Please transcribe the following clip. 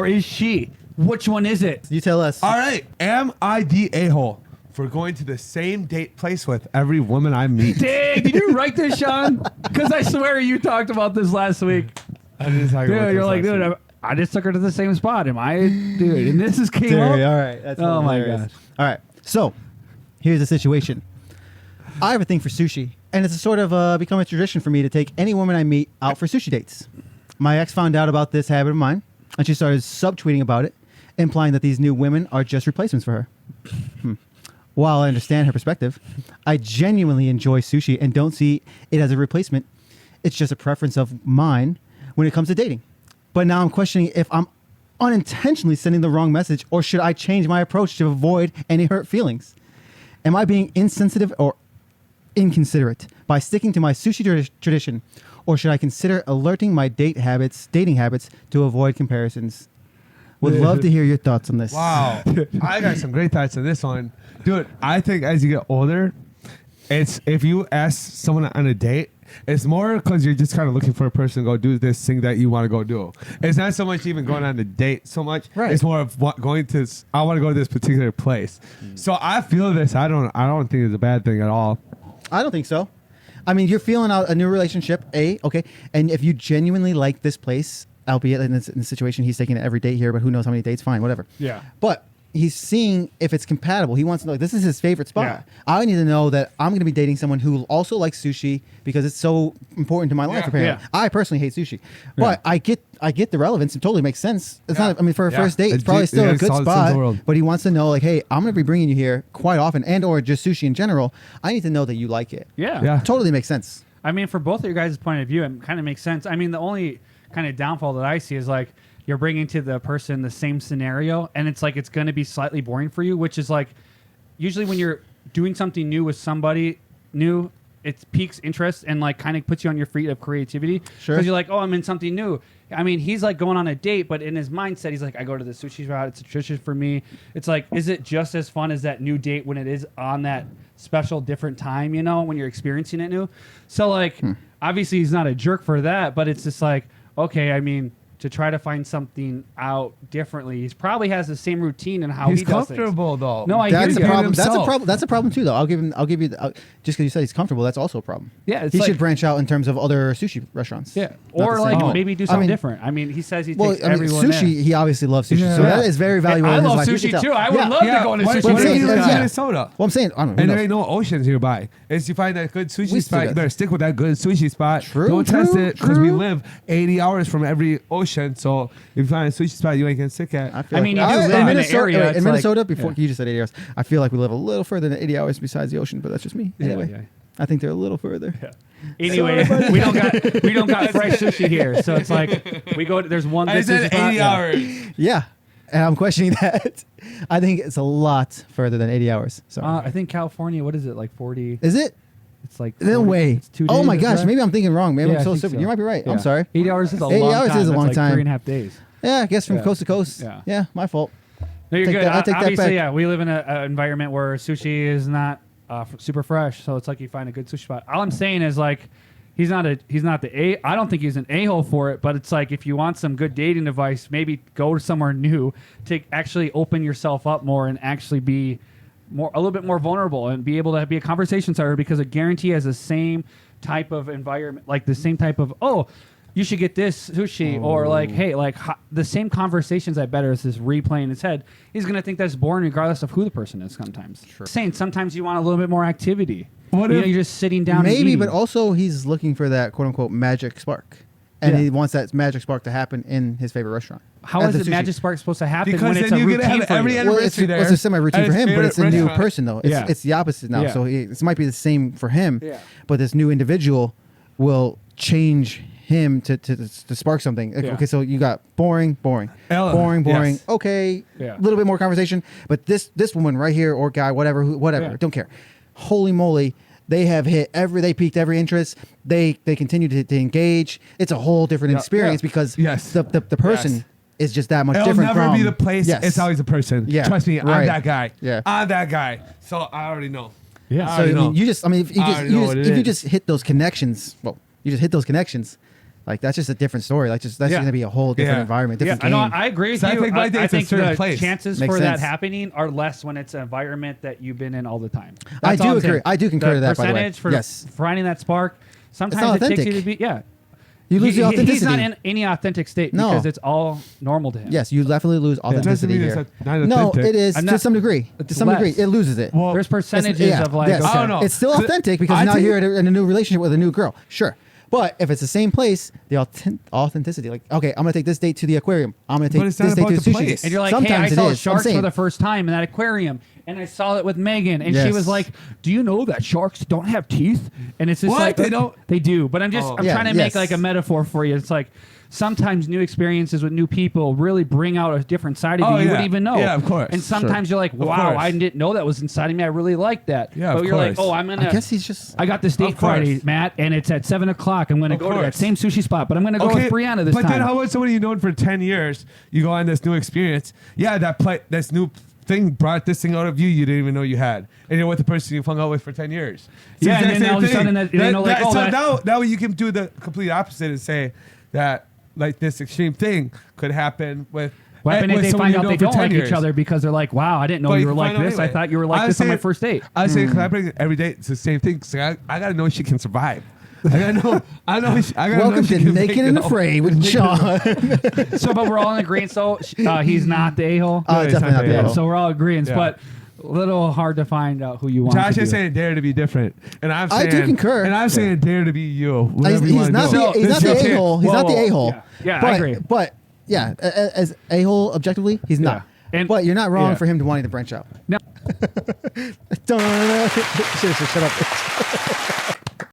is she? Which one is it? You tell us. All right. Am I the a-hole for going to the same date place with every woman I meet? Dang, did you write this, Sean? Because I swear you talked about this last week. I didn't talk about Dude, this you're like, last dude, week. I just took her to the same spot. Am I, dude? And this is came Dude, up. all right. That's Oh my hilarious. gosh. All right. So, here's the situation. I have a thing for sushi, and it's a sort of become a tradition for me to take any woman I meet out for sushi dates. My ex found out about this habit of mine, and she started subtweeting about it, implying that these new women are just replacements for her. While I understand her perspective, I genuinely enjoy sushi and don't see it as a replacement. It's just a preference of mine when it comes to dating. But now I'm questioning if I'm unintentionally sending the wrong message, or should I change my approach to avoid any hurt feelings? Am I being insensitive or inconsiderate by sticking to my sushi tradition, or should I consider alerting my dating habits to avoid comparisons? Would love to hear your thoughts on this. Wow. I got some great thoughts on this one. Dude, I think as you get older, it's if you ask someone on a date, it's more because you're just kind of looking for a person to go do this thing that you want to go do. It's not so much even going on the date so much. Right. It's more of going to, I want to go to this particular place. So I feel this. I don't think it's a bad thing at all. I don't think so. I mean, you're feeling out a new relationship, okay, and if you genuinely like this place, albeit in the situation he's taking it every date here, but who knows how many dates, fine, whatever. Yeah. But he's seeing if it's compatible. He wants to know, this is his favorite spot. Yeah. I need to know that I'm going to be dating someone who also likes sushi because it's so important to my life. Apparently. Yeah. I personally hate sushi, but I get the relevance. It totally makes sense. It's not. I mean, for a first date, it's probably still a good spot. But he wants to know, like, hey, I'm going to be bringing you here quite often, and or just sushi in general. I need to know that you like it. Yeah. Totally makes sense. I mean, for both of your guys' point of view, it kind of makes sense. I mean, the only kind of downfall that I see is like you're bringing to the person the same scenario, and it's like it's going to be slightly boring for you, which is like usually when you're doing something new with somebody new, it piques interest and like kind of puts you on your feet of creativity. Sure. Because you're like, oh, I'm in something new. I mean, he's like going on a date, but in his mindset, he's like, I go to the sushi spot. It's a tradition for me. It's like, is it just as fun as that new date when it is on that special different time, you know, when you're experiencing it new? So like, obviously he's not a jerk for that, but it's just like, okay, I mean, to try to find something out differently, he probably has the same routine and how He's he does comfortable though. No, I That's hear a you. problem. That's a Himself. problem. That's a problem too, though. I'll give you just because you said he's comfortable. That's also a problem. Yeah, it's he like- should branch out in terms of other sushi restaurants. Yeah, Not or the like same one. maybe do something I mean, different. I mean, he says he Well, takes I mean, everyone sushi. there. He obviously loves sushi, so Yeah. that is very valuable. I in his love life. You sushi can too. tell. I would love to go on a What sushi do you date. do in Yeah. Minnesota? Well, I'm saying, I don't know. And who there ain't knows? no oceans nearby. It's you find that good sushi We spot, still you better stick with that good sushi spot. True, Don't test true, it because we true. live 80 hours from every ocean. So if you find a sushi spot you ain't gonna stick at. feel I mean, you like- do live in in the Minnesota. area, wait, it's in like- Minnesota, before yeah. you just said 80 hours, I feel like we live a little further than 80 hours besides the ocean, but that's just me. Anyway, yeah. I think they're a little further. Anyway, we don't got fresh sushi here, so it's like we go. There's one. I this said is hot, 80 yeah. hours. Yeah, and I'm questioning that. I think it's a lot further than 80 hours. So, I think California. What is it like? 40. is it? It's like No 40 way. It's 2 Oh days, my is gosh, that? maybe I'm thinking wrong. Maybe Yeah, I'm so I think stupid. so. You might be right. Yeah. I'm sorry. 80 hours is a 80 long hours time. is a That's long like time. 3.5 days. Yeah, I guess from Yeah. coast to coast. Yeah. My fault. No, you're Take good. that- I take that Obviously, back. yeah, we live in an environment where sushi is not super fresh, so it's like you find a good sushi spot. All I'm saying is like, I don't think he's an a-hole for it, but it's like if you want some good dating advice, maybe go to somewhere new to actually open yourself up more and actually be a little bit more vulnerable and be able to be a conversation starter, because a guarantee has the same type of environment, like the same type of, oh, you should get this sushi, or like, hey, like the same conversations. I bet is this replay in his head. He's gonna think that's boring regardless of who the person is. Sometimes, saying sometimes you want a little bit more activity. What you if- know, you're just sitting down. and Maybe, eating. but also he's looking for that quote unquote magic spark. And Yeah. he wants that magic spark to happen in his favorite restaurant. How At is the it sushi. magic spark supposed to happen Because when it's then a you're gonna routine have for every you? anniversary Well, it's there a semi-routine at for his him, but it's a favorite new restaurant. person, though. It's, Yeah. it's the opposite now. Yeah. So this might be the same for him, Yeah. but this new individual will change him to spark something. Like, Yeah. okay, so you got boring, Ella, boring. yes. Okay, Yeah. a little bit more conversation. But this woman right here, or guy, whatever, Yeah. don't care. Holy moly. They have they piqued every interest. They continue to engage. It's a whole different Yeah. experience Yeah. because Yes. the person Yes. is just that much It'll different never from be the place. Yes. It's always the person. Yeah, Trust me, I'm right. that guy. Yeah. I'm that guy. So I already know. Yeah. I So already know. if you I already know what it if you is. just hit those connections, you just hit those connections, Like that's just a different story. Like that's Yeah. going to be a whole different Yeah. environment, Yeah, different I know. game. I agree with So I you. think my I date's a think certain the place. chances Makes for that sense. happening are less when it's an environment that you've been in all the time. I That's all do I'm agree. saying. I do concur to that, by the way. Percentage for Yes. finding that spark. Sometimes not it takes you authentic. to be. Yeah. You lose the authenticity. He's not in any authentic state No. because it's all normal to him. Yes, you definitely lose Doesn't authenticity mean it's here. not No, authentic. it is I'm to not- some degree. To it's some less. degree, it loses it. Well, There's percentages yeah, of like. yes. I don't know. It's still authentic because I now think- you're in a new relationship with a new girl. Sure. But if it's the same place, the authenticity, like, okay, I'm going to take this date to the aquarium. I'm going to But take it's not this date about to the the sushi place. date. And you're like, Sometimes hey, I it saw is. I'm sharks for saying. the first time in that aquarium, and I saw it with Megan, and she Yes. was like, "Do you know that sharks don't have teeth?" And it's just What? like They don't? They do, but I'm Yeah, trying to make yes. like a metaphor for you. It's like sometimes new experiences with new people really bring out a different side of Oh, you you yeah. wouldn't even know. Yeah, of course. And sometimes you're like, "Wow, course. I didn't know that was inside of me. I really like that." Yeah, but of you're like, course. "Oh, I'm gonna." I guess he's just. I got this date Of course. Friday, Matt, and it's at 7:00. I'm going to Of go to that course. same sushi spot, but I'm going to go with Brianna this but time. then how about somebody you've known for 10 years? You go on this new experience. Yeah, this new thing brought this thing out of you didn't even know you had. And you're with the person you've hung out with for 10 years. It's Yeah, the and then exact all of a same sudden thing. they know, like, oh, so that- now you can do the complete opposite and say that like this extreme thing could happen with What happened if with they someone find you've out known they for don't 10 like years. each other because they're like, wow, I didn't know But you you were can like find out this. I anyway. thought you were like I this on my say- first date. I say collaborating every day. It's the same thing. So I got to know if she can survive. I gotta know. I know. I gotta know Welcome if she to can Naked make and it. Afraid with Sean. So, but we're all in agreement. So he's not the a-hole. he's Definitely not not the the a-hole. a-hole. So we're all agreeing, Yeah. but a little hard to find out who you want. Josh to is do. saying dare to be different, and I'm I saying do concur. and I'm saying dare to be you. Whatever you He's wanna not do. the he's This not is the your a-hole. chance. He's not the Whoa, a-hole. yeah, but, I agree. But yeah, as a-hole objectively, he's not. And- But you're not wrong yeah. for him to wanting to branch out. No. Seriously, shut up.